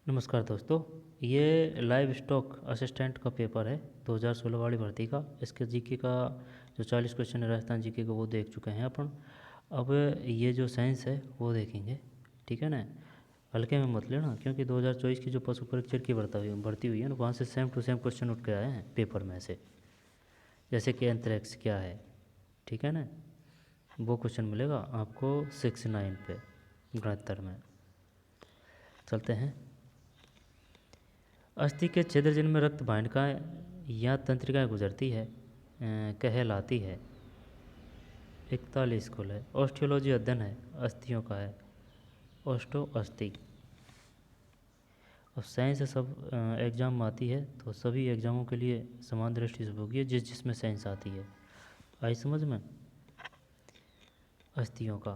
नमस्कार दोस्तों। ये लाइव स्टॉक असिस्टेंट का पेपर है 2016 वाली भर्ती का। इसके जीके का जो 40 क्वेश्चन है राजस्थान जीके का वो देख चुके हैं अपन। अब ये जो साइंस है वो देखेंगे, ठीक है ना। हल्के में मत लेना, क्योंकि 2024 की जो पशु परीक्षक की भर्ती हुई है ना, वहाँ से सेम टू सेम क्वेश्चन उठ के आए हैं पेपर में से। जैसे कि एंथ्रेक्स क्या है, ठीक है ना, वो क्वेश्चन मिलेगा आपको 69 पे, 69 में। चलते हैं। अस्थि के छिद्र जिनमें रक्त वाहिकाएँ या तंत्रिकाएँ गुजरती है कहलाती है। 41 कुल है। ऑस्टियोलॉजी अध्ययन है अस्थियों का है, ऑस्टो अस्थि। अब साइंस सब एग्ज़ाम में आती है, तो सभी एग्ज़ामों के लिए समान दृष्टि से होगी है जिसमें साइंस आती है। आई समझ में। अस्थियों का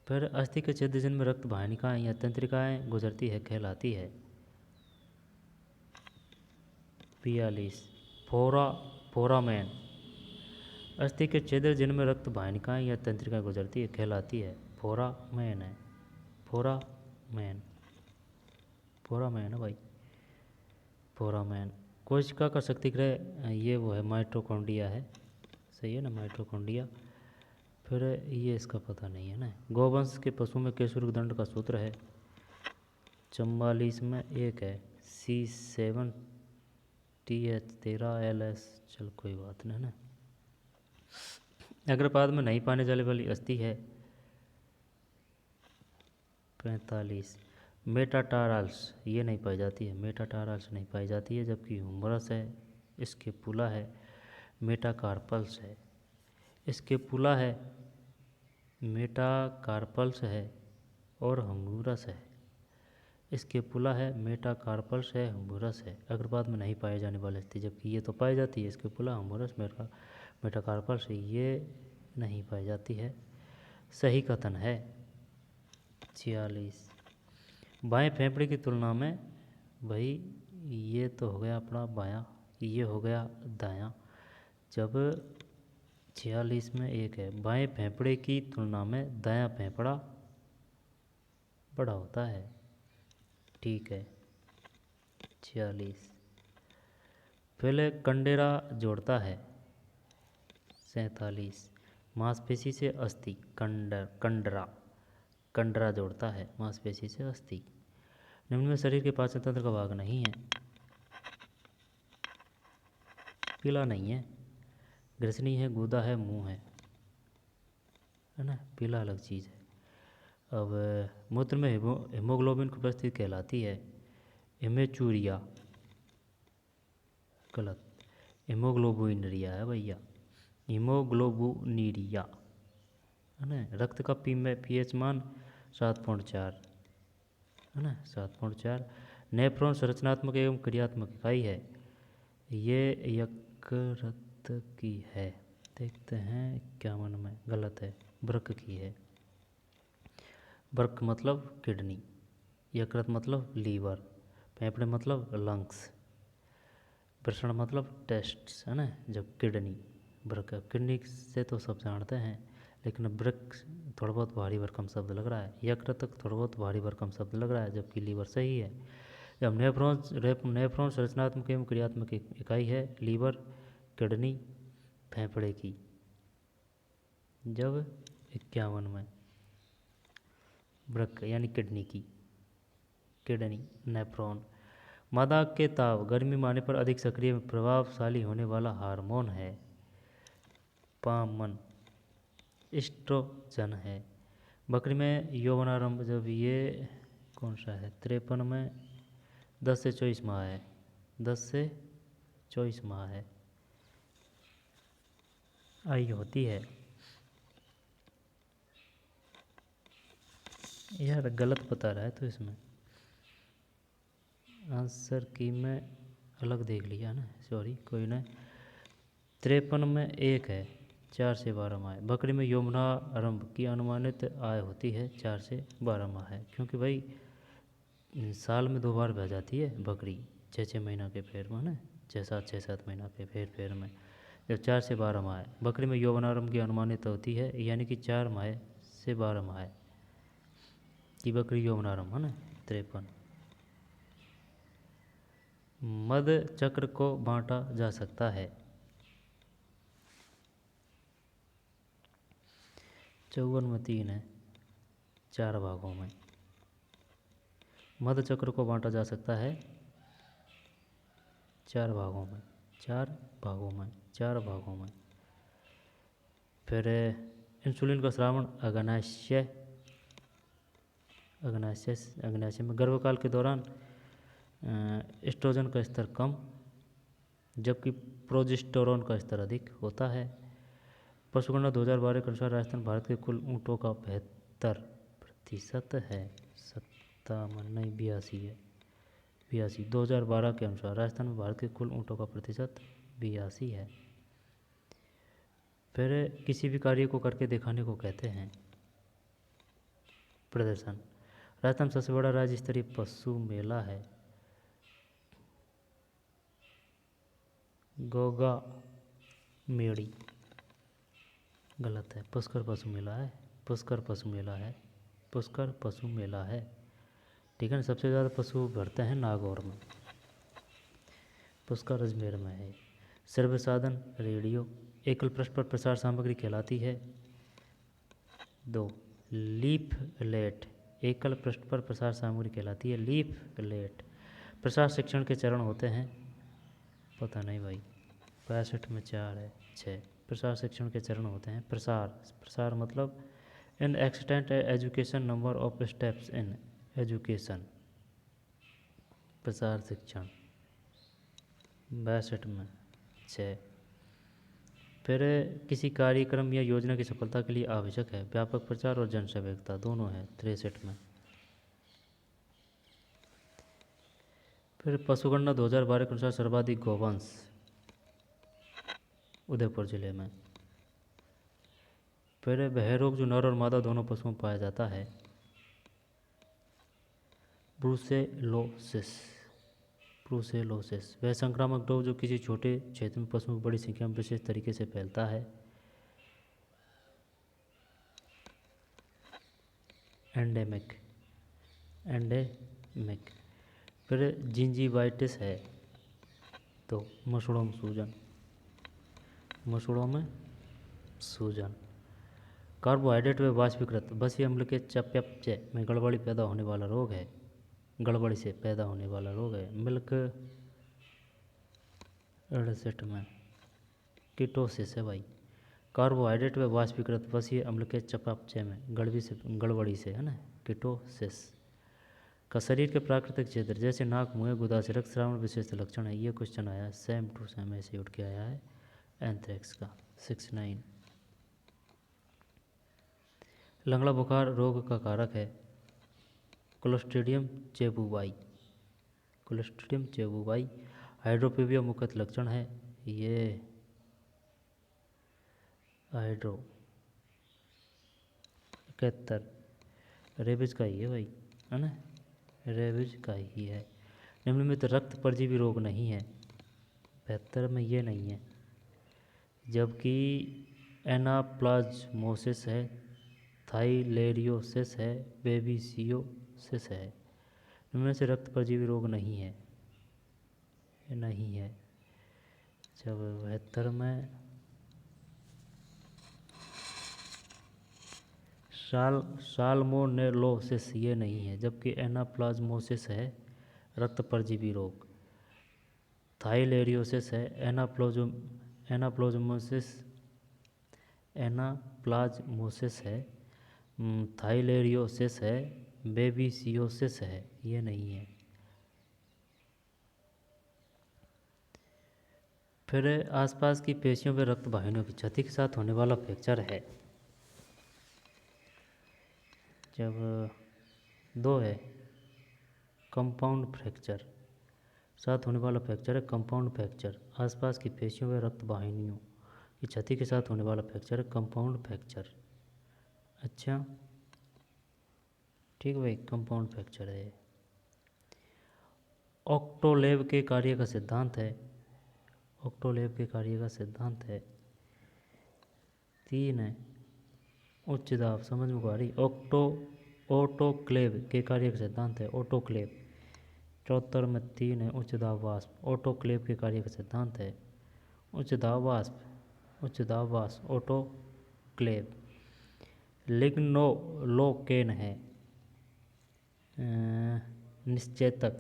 फिर अस्थि के छिद्र जिनमें रक्त वाहिकाएँ या तंत्रिकाएँ गुजरती है कहलाती है। 42 फोरामेन। अस्थि के छिद्र जिनमें रक्त वाहिकाएँ या तंत्रिकाएँ गुजरती है कहलाती है फोरामेन है। फोरामेन फोरामेन है भाई, फोरामेन। कोशिका का शक्तिग्रह ये वो है माइटोकॉन्ड्रिया है, सही है ना, माइटोकॉन्ड्रिया। फिर ये इसका पता नहीं है ना। गौवंश के पशु में केशुर दंड का सूत्र है 44 में एक है C7TH13LS। चल कोई बात नहीं ना। अग्रपाद में नहीं पाने जाने वाली अस्थि है 45 मेटाटारल्स, ये नहीं पाई जाती है, मेटाटारल्स नहीं पाई जाती है। जबकि ह्यूमरस है, इसके पुला है, मेटाकार्पल्स है, इसके पुला है, मेटाकार्पल्स है और ह्यूमरस है। इसके पुला है, मेटाकार्पल्स है, ह्यूमरस है। अग्रपाद में नहीं पाए जाने वाली अस्थि, जबकि ये तो पाई जाती है, इसके पुला, ह्यूमरस, मेटाकार्पल्स, ये नहीं पाई जाती है। सही कथन है 46। बाएं फेफड़े की तुलना में, भाई ये तो हो गया अपना बायां, ये हो गया दायां। जब 46 में एक है, बाएं फेफड़े की तुलना में दायां फेफड़ा बड़ा होता है, ठीक है 46। पहले कंडेरा जोड़ता है 47। मांसपेशी से अस्थि कंडरा जोड़ता है मांसपेशी से अस्थि। निम्न में शरीर के पाचन तंत्र का भाग नहीं है। पीला नहीं है, ग्रसनी है, गूदा है, मुंह है ना। पीला अलग चीज़ है। अब मूत्र में हीमोग्लोबिन की उपस्थिति कहलाती है हेमेचूरिया। गलत, हीमोग्लोबिनरिया है भैया, हीमोग्लोबिनरिया है ना। रक्त का पीएच मान 7.4 है ना, 7.4। नेफ्रॉन संरचनात्मक एवं क्रियात्मक इकाई है, ये यकृत की है। देखते हैं 51 में, गलत है, वृक्क की है। वृक्क मतलब किडनी, यकृत मतलब लीवर, फेफड़े मतलब लंग्स, वृषण मतलब टेस्ट्स है ना। जब किडनी, वृक्क, किडनी से तो सब जानते हैं, लेकिन वृक्क थोड़ा बहुत भारी भरकम शब्द लग रहा है, यकृत थोड़ा बहुत भारी भरकम शब्द लग रहा है, जबकि लीवर सही है। जब नेफ्रॉन संरचनात्मक एवं क्रियात्मक इकाई है लीवर, किडनी, फेफड़े की। जब 51 में वृक्क यानी किडनी की, किडनी, नेफ्रॉन। मादा के ताव गर्मी में आने पर अधिक सक्रिय प्रभावशाली होने वाला हार्मोन है पामन, एस्ट्रोजन है। बकरी में यौवनारंभ, जब ये कौन सा है 53 में 10 से 24 माह है, 10 से 24 माह है आयु होती है। यार गलत बता रहा है तो इसमें आंसर की मैं अलग देख लिया ना, सॉरी कोई ना। 53 में एक है 4 से 12 माह। बकरी में यौवनारंभ की अनुमानित आय होती है 4 से 12 माह है, क्योंकि भाई साल में 2 बार बह जाती है बकरी, 6-6 महीना के फेर में ना, 6-7 महीना के फेर में। जब 4 से 12 माह है, बकरी में यौवनारंभ की अनुमानित होती है, यानी कि 4 माह से 12 माह की बकरी यौवनारंभ है ना 53। मध्य चक्र को बांटा जा सकता है। 54 में 3 है, 4 भागों में। मध्य चक्र को बांटा जा सकता है 4 भागों में, 4 भागों में, 4 भागों में। फिर इंसुलिन का स्रावण अग्नाशय में। गर्भकाल के दौरान एस्ट्रोजन का स्तर कम, जबकि प्रोजेस्टेरोन का स्तर अधिक होता है। पशुगणना 2012 के अनुसार राजस्थान भारत के कुल ऊँटों का 72% है। 57 नहीं, 82 है, 82। 2012 के अनुसार राजस्थान में भारत के कुल ऊँटों का प्रतिशत 82 है। फिर किसी भी कार्य को करके दिखाने को कहते हैं प्रदर्शन। राजस्थान सबसे बड़ा राज्य स्तरीय पशु मेला है गोगा मेड़ी, गलत है, पुष्कर पशु मेला है, पुष्कर पशु मेला है, पुष्कर पशु मेला है। ठीक है ना। सबसे ज़्यादा पशु भरते हैं नागौर में, पुष्कर अजमेर में है। सर्व साधन रेडियो एकल पृष्ठ पर प्रसार सामग्री कहलाती है। 2 लीफलेट एकल पृष्ठ पर प्रसार सामग्री कहलाती है लीफलेट। प्रसार शिक्षण के चरण होते हैं, पता नहीं भाई, 65 में 4 है, 6। प्रसार शिक्षण के चरण होते हैं। प्रसार मतलब in extent education number of steps in education. प्रसार शिक्षण 62 में 6। फिर किसी कार्यक्रम या योजना की सफलता के लिए आवश्यक है व्यापक प्रचार और जनसहभागिता, दोनों है 63 में। फिर पशुगणना 2012 के अनुसार सर्वाधिक गौवंश उदयपुर जिले में। फिर वह रोग जो नर और मादा दोनों पशुओं में पाया जाता है ब्रूसेलोसिस। वह संक्रामक रोग जो किसी छोटे क्षेत्र में पशुओं की बड़ी संख्या में विशेष तरीके से फैलता है एंडेमिक। फिर जिंजीवाइटिस है, तो मसूड़ों में सूजन। कार्बोहाइड्रेट व वाष्पीकृत वसीय अम्ल के चयापचय में गड़बड़ी से पैदा होने वाला रोग है मिल्क 68 में कीटोसिस है भाई। कार्बोहाइड्रेट व वाष्पीकृत वसीय अम्ल के चयापचय में गड़बड़ी से है ना, कीटोसिस का शरीर के प्राकृतिक क्षेत्र जैसे नाक, मुंह, गुदा से रक्तस्राव विशेष लक्षण है। ये क्वेश्चन आया है सेम टू सेम ऐसे उठ के आया है एंथ्रेक्स का 69। लंगड़ा बुखार रोग का कारक है क्लोस्ट्रीडियम चेबुवाई। हाइड्रोपीविया मुख्य लक्षण है ये हाइड्रो 71। रेबीज का ही है भाई, है ना, रेबीज का ही है। निम्नलिखित रक्त परजीवी रोग नहीं है, 72 में ये नहीं है, जबकि एनाप्लाज्मोसिस है, थाइलेरियोसिस है, बेबीसियोसिस है। इनमें से रक्त परजीवी रोग नहीं है। जब 72 में साल्मोनेलोसिस ये नहीं है, जबकि एनाप्लाज्मोसिस है रक्त परजीवी रोग, थाइलेरियोसिस है, एनाप्लाज्मोसिस है, थाइलेरियोसिस है, बेबीसियोसिस है, ये नहीं है। फिर आसपास की पेशियों में रक्त वाहिनियों की क्षति के साथ होने वाला फ्रैक्चर है। जब 2 है कंपाउंड फ्रैक्चर, साथ होने वाला फ्रैक्चर है कंपाउंड फ्रैक्चर। आसपास की पेशियों में रक्त वाहिनियों की क्षति के साथ होने वाला फ्रैक्चर है कंपाउंड फ्रैक्चर। अच्छा ठीक भाई, कंपाउंड फ्रैक्चर है। ऑक्टोलेव के कार्य का सिद्धांत है 3 है उच्च दाब, समझ में आ रही। ऑटोक्लेव के कार्य का सिद्धांत है ऑटोक्लेव 74 में 3 है उच्च दाब वाष्प। ऑटोक्लेव के कार्य का सिद्धांत है उच्च दाब वाष्प ऑटोक्लेव। लिग्नोलोकेन है निश्चेतक।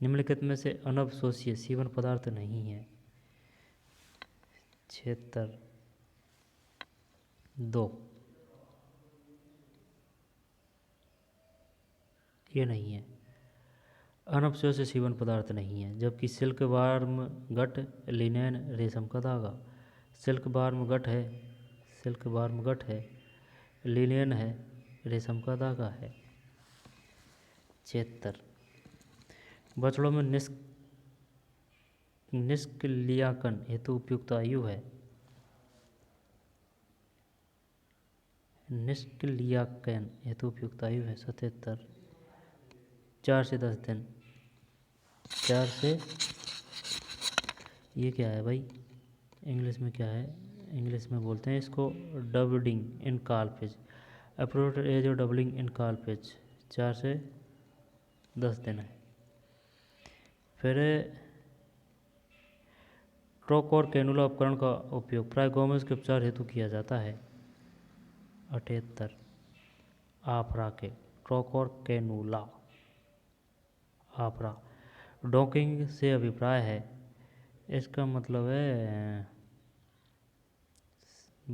निम्नलिखित में से अनवशोषीय सीवन पदार्थ नहीं है। 2 ये नहीं है, अनवशोषीय सीवन पदार्थ नहीं है। जबकि सिल्क वार्म गट, लिनेन रेशम का धागा। सिल्क वार्म गट है, लिनेन है, रेशम का धागा है। 76 बछड़ों में निष्क्रियाकन हेतु उपयुक्त आयु है। निष्क्रियाकन हेतु उपयुक्त आयु है 77 4 से 10 दिन। 4 से, ये क्या है भाई, इंग्लिश में क्या है, इंग्लिश में बोलते हैं इसको doubling in carpage. Appropriate age of doubling in carpage 4 से 10 दिन है। फिर ट्रोक और कैनुला उपकरण का उपयोग प्राय गौमूत्र के उपचार हेतु किया जाता है। 78 आफरा के ट्रोक और कैनुला। आफरा डॉकिंग से अभिप्राय है, इसका मतलब है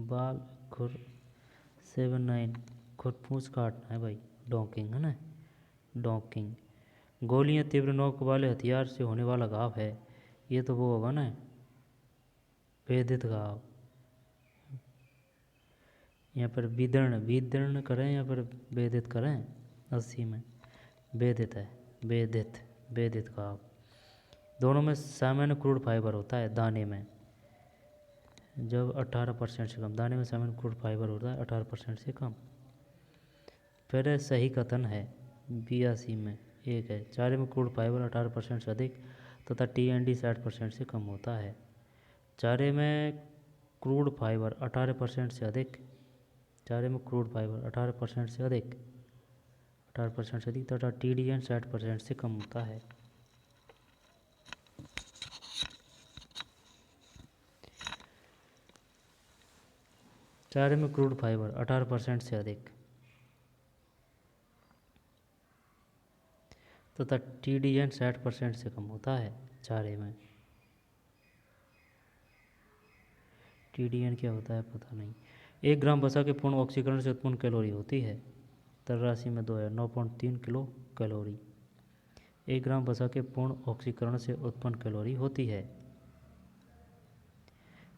बाल खुर 79 खुरपूछ काटना है भाई, डॉकिंग है ना, डॉकिंग। गोलियां तीव्र नोक वाले हथियार से होने वाला घाव है, ये तो वो होगा ना वेदित घाव। यहाँ पर विदर्ण करें या पर वेदित करें, 80 में वेदित है, वेदित घाव। दोनों में सामान्य क्रूड फाइबर होता है दाने में, जब 18% से कम, दाने में सामान्य क्रूड फाइबर होता है 18% से कम। फिर सही कथन है 82 में एक है, चारे में क्रूड फाइबर 18% से अधिक तथा TND 60% से कम होता है। चारे में क्रूड फाइबर 18% से अधिक, चारे में क्रूड फाइबर 18% से अधिक तथा TDN 60% से कम होता है। चारे में क्रूड फाइबर 18% से अधिक तथा TDN 60% से कम होता है। चारे में TDN क्या होता है पता नहीं। 1 ग्राम वसा के पूर्ण ऑक्सीकरण से उत्पन्न कैलोरी होती है, 83 में 2 है 9.3 किलो कैलोरी। 1 ग्राम वसा के पूर्ण ऑक्सीकरण से उत्पन्न कैलोरी होती है,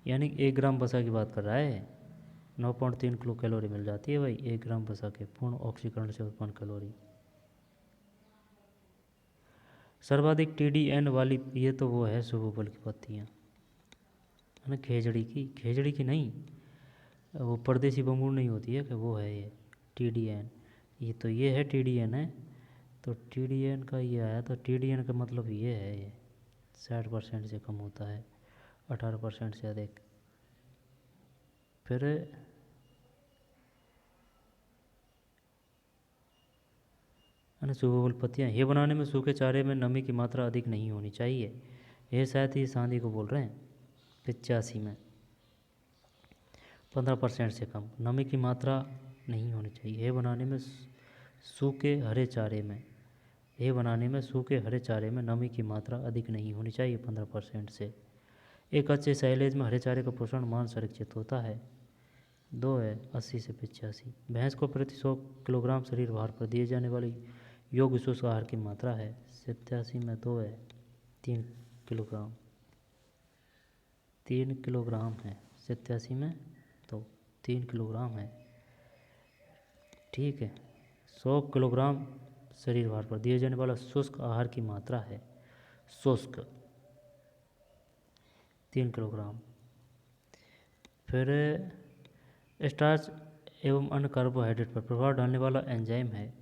यानी 1 ग्राम वसा की बात कर रहा है, 9.3 किलो कैलोरी मिल जाती है भाई 1 ग्राम वसा के पूर्ण ऑक्सीकरण से उत्पन्न कैलोरी। सर्वाधिक TDN वाली, ये तो वो है सुबोबल की पत्तियाँ है ना, खेजड़ी की नहीं, वो परदेसी बम्बूर नहीं होती है कि वो है ये TDN, ये तो ये है TDN है, तो TDN का ये आया, तो TDN का मतलब ये है, ये 60% से कम होता है 18% से अधिक। फिर सुबोबल पत्तियाँ, ये बनाने में सूखे चारे में नमी की मात्रा अधिक नहीं होनी चाहिए, ये शायद ही सांदी को बोल रहे हैं। 85 में 15% से कम नमी की मात्रा नहीं होनी चाहिए। ये बनाने में सूखे हरे चारे में नमी की मात्रा अधिक नहीं होनी चाहिए 15% से। एक अच्छे साइलेज में हरे चारे का पोषण मान संरक्षित होता है। 2 है 80 से 85। भैंस को प्रति 100 किलोग्राम शरीर भार पर दिए जाने वाली योग्य शुष्क आहार की मात्रा है। 87 में 2 है 3 किलोग्राम, 3 किलोग्राम है 87 में, तो 3 किलोग्राम है, ठीक है। 100 किलोग्राम शरीर भार पर दिए जाने वाला शुष्क आहार की मात्रा है, शुष्क 3 किलोग्राम। फिर स्टार्च एवं अन्य कार्बोहाइड्रेट पर प्रभाव डालने वाला एंजाइम है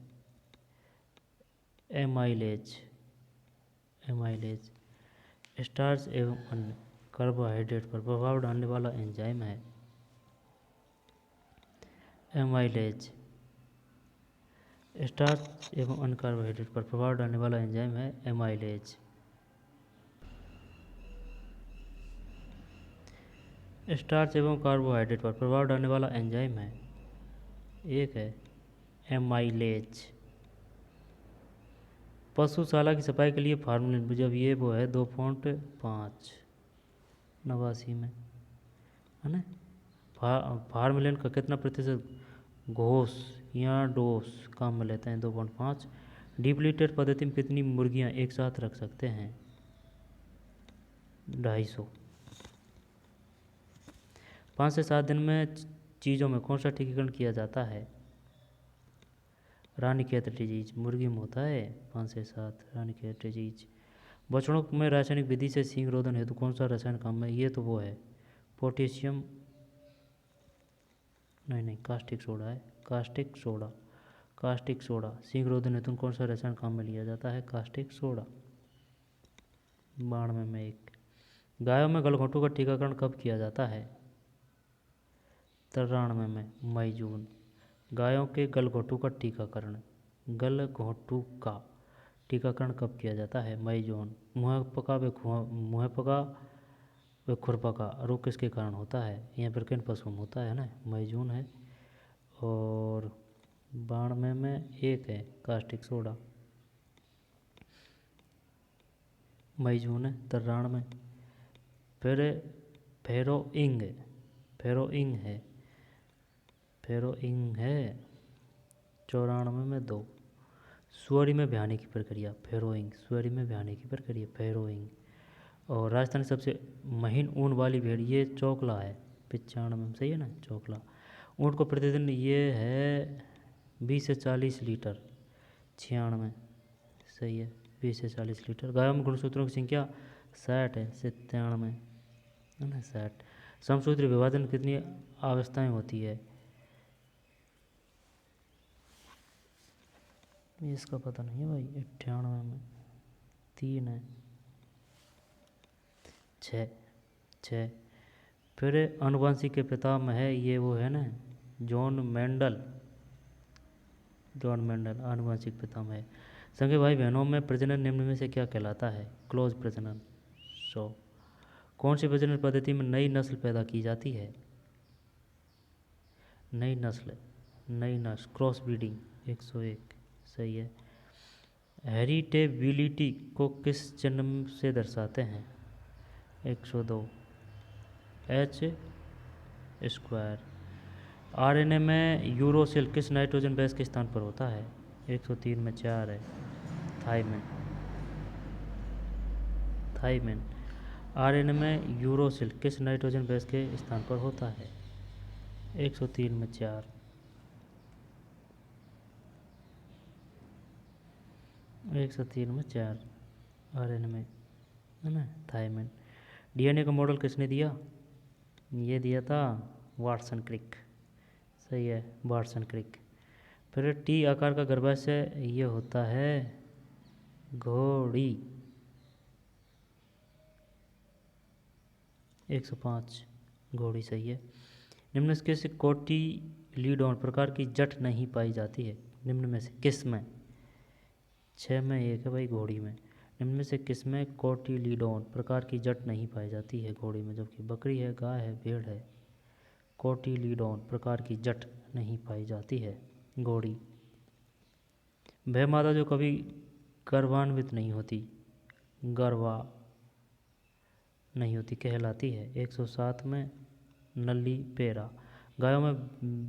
एमाइलेज। स्टार्च एवं अन्य कार्बोहाइड्रेट पर प्रभाव डालने वाला एंजाइम है एमाइलेज। स्टार्च एवं अन्य कार्बोहाइड्रेट पर प्रभाव डालने वाला एंजाइम है एमाइलेज। स्टार्च एवं कार्बोहाइड्रेट पर प्रभाव डालने वाला एंजाइम है, एक है एमाइलेज। पशुशाला की सफाई के लिए फार्मूलिन, जब ये वो है 2.5 89 में, है ना। फार्मूलिन का कितना प्रतिशत घोष या डोस काम में लेते हैं? 2.5। डिप्लीटेड पद्धति में कितनी मुर्गियां एक साथ रख सकते हैं? 250। 5 से 7 दिन में चीज़ों में कौन सा टीकाकरण किया जाता है? रानीखेत डिजीज। मुर्गी में होता है 5 से 7 रानीखेत डिजीज। बछड़ों में रासायनिक विधि से सींग रोधन हेतु कौन सा रसायन काम में? ये तो वो है पोटेशियम, नहीं कास्टिक सोडा है, कास्टिक सोडा। कास्टिक सोडा सींग रोधन हेतु कौन सा रसायन काम में लिया जाता है? Caustic soda. 92 में 1। गायों में गलघोंटू का टीकाकरण कब किया जाता है? 93 में मई जून। गायों के गलघोंटू का टीकाकरण, गलघोंटू का टीकाकरण कब किया जाता है? मई जून। मुँहपका व खुरपका रोग किसके कारण होता है? यहाँ पर किन पशुओं में होता है ना? मई जून है। और 92 में 1 है कास्टिक सोडा। मई जून है 93 में। फिर फेरोइंग है 94 में 2। सुअरी में ब्याने की प्रक्रिया फेरोइंग। और राजस्थान की सबसे महीन ऊन वाली भेड़ ये चौकला है 95 में, सही है ना चौकला। ऊँट को प्रतिदिन ये है 20 से 40 लीटर 96, सही है 20 से 40 लीटर। गायों में गुणसूत्रों की संख्या 60 है 97, है ना 60। समसूत्री विभाजन कितनी अवस्थाएं होती है? इसका पता नहीं है भाई। 98 में 3 है 6। फिर अनुवांशिक के पिता में है ये वो है ना जॉन मेंडल आनुवंशिक पिता में है। संगे भाई बहनों में प्रजनन निम्न में से क्या कहलाता है? क्लोज प्रजनन। कौन सी प्रजनन पद्धति में नई नस्ल पैदा की जाती है? नई नस्ल क्रॉस ब्रीडिंग 101, सही है। हेरिटेबिलिटी को किस चिन्ह से दर्शाते हैं? 102 H²। आरएनए में यूरोसिल किस नाइट्रोजन बेस के स्थान पर होता है? 103 में 4 है थाइमिन। आरएनए में यूरोसिल किस नाइट्रोजन बेस के स्थान पर होता है? 103 में 4। 103 में 4 आरएनए में, है ना थाइमिन। डीएनए का मॉडल किसने दिया? ये दिया था वाटसन क्रिक, सही है वाटसन क्रिक। फिर टी आकार का गर्भाशय ये होता है घोड़ी 105 घोड़ी, सही है। निम्न से किस कोटिलीडोन प्रकार की जट नहीं पाई जाती है? निम्न में से किस में? 6 में 1 है भाई घोड़ी में। निम्न में से किस में कोटिलीडोन प्रकार की जट नहीं पाई जाती है? घोड़ी में। जबकि बकरी है, गाय है, भेड़ है, कोटिलीडोन प्रकार की जट नहीं पाई जाती है घोड़ी। वह मादा जो कभी गर्भान्वित नहीं होती कहलाती है 107 में नली पेरा। गायों में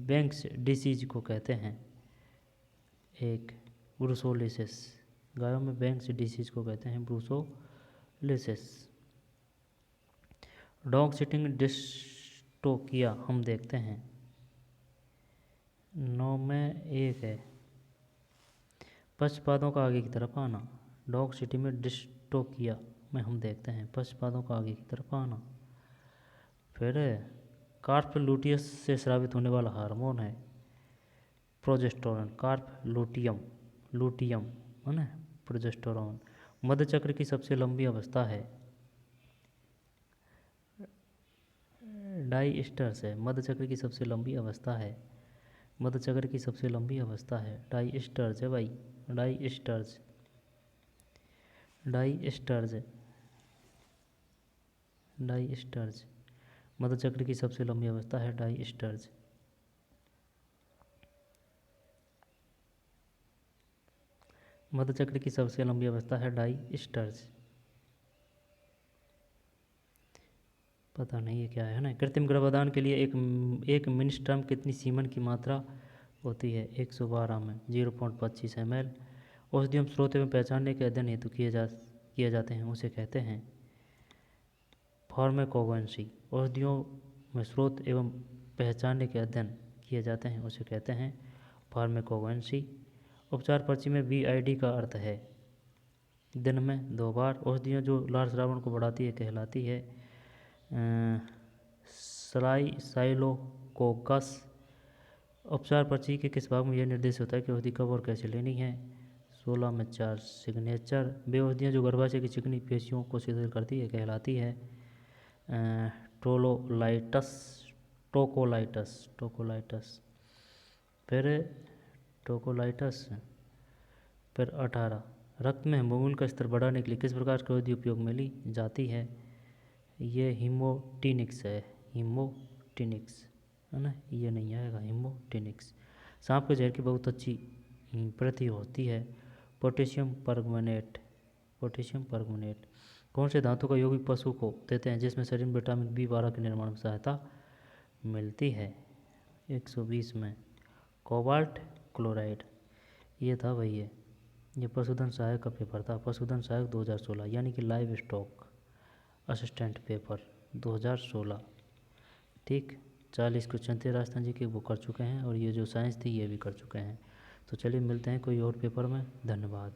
बैंक्स डिसीज को कहते हैं? 1 ब्रूसोलिसिस। गायों में बैंक्स डिसीज को कहते हैं ब्रूसोलिसिस। डॉग सिटिंग डिस्टोकिया हम देखते हैं 9 में 1 है पक्षपादों का आगे की तरफ आना। डॉग सिटी में डिस्टोकिया में हम देखते हैं पक्षपादों का आगे की तरफ आना। फिर कार्प लूटियस से स्रावित होने वाला हार्मोन है प्रोजेस्टेरोन। कार्प लूटियम है ना प्रोजेस्टेरोन। मध्य चक्र की सबसे लंबी अवस्था है डाइस्टर्स है। मध्य चक्र की सबसे लंबी अवस्था है मधुचक्र की सबसे लंबी अवस्था है डाइस्टर्ज है भाई, डाइस्टर्ज, डाइस्टर्ज, डाइस्टर्ज। मधुचक्र की सबसे लंबी अवस्था है डाइस्टर्ज। मधुचक्र की सबसे लंबी अवस्था है डाइस्टर्ज। पता नहीं ये क्या है ना। कृत्रिम गर्भाधान के लिए एक मिनस्ट्रम कितनी सीमन की मात्रा होती है? 112 में 0.25 ml। औषधियों स्रोत एवं पहचानने के अध्ययन हेतु किए जाते हैं उसे कहते हैं फार्माकोगेनसी। औषधियों में स्रोत एवं पहचानने के अध्ययन किए जाते हैं उसे कहते हैं फार्माकोगेनसी। उपचार पर्ची में BID का अर्थ है दिन में 2 बार। औषधियाँ जो लाल श्रावण को बढ़ाती है कहलाती है साइलोकोकस। उपचार पर्ची के किस भाग में यह निर्देश होता है कि औषधि कब और कैसे लेनी है? 16 में 4 सिग्नेचर। वे औषधियाँ जो गर्भाशय की चिकनी पेशियों को शिथिल करती है कहलाती है टोलोलाइटस, टोकोलाइटस, टोकोलाइटस। फिर टोकोलाइटस। फिर 18 रक्त में हीमोग्लोबिन का स्तर बढ़ाने के लिए किस प्रकार की औषधि उपयोग में ली जाती है? ये हीमोटिनिक्स है, हीमोटिनिक्स है ना, ये नहीं आएगा, हीमोटिनिक्स। सांप के जहर की बहुत अच्छी प्रति होती है पोटेशियम परमैंगनेट, पोटेशियम परमैंगनेट। कौन से धातु का यौगिक पशु को देते हैं जिसमें शरीर में विटामिन B12 के निर्माण में सहायता मिलती है? 120 में कोबाल्ट क्लोराइड। ये था भाई ये पशुधन सहायक का पेपर था, पशुधन सहायक 2016, यानी कि लाइव स्टॉक असिस्टेंट पेपर 2016। ठीक, 40 क्वेश्चन थे राजस्थान जी के, वो कर चुके हैं, और ये जो साइंस थी ये भी कर चुके हैं। तो चलिए मिलते हैं कोई और पेपर में। धन्यवाद।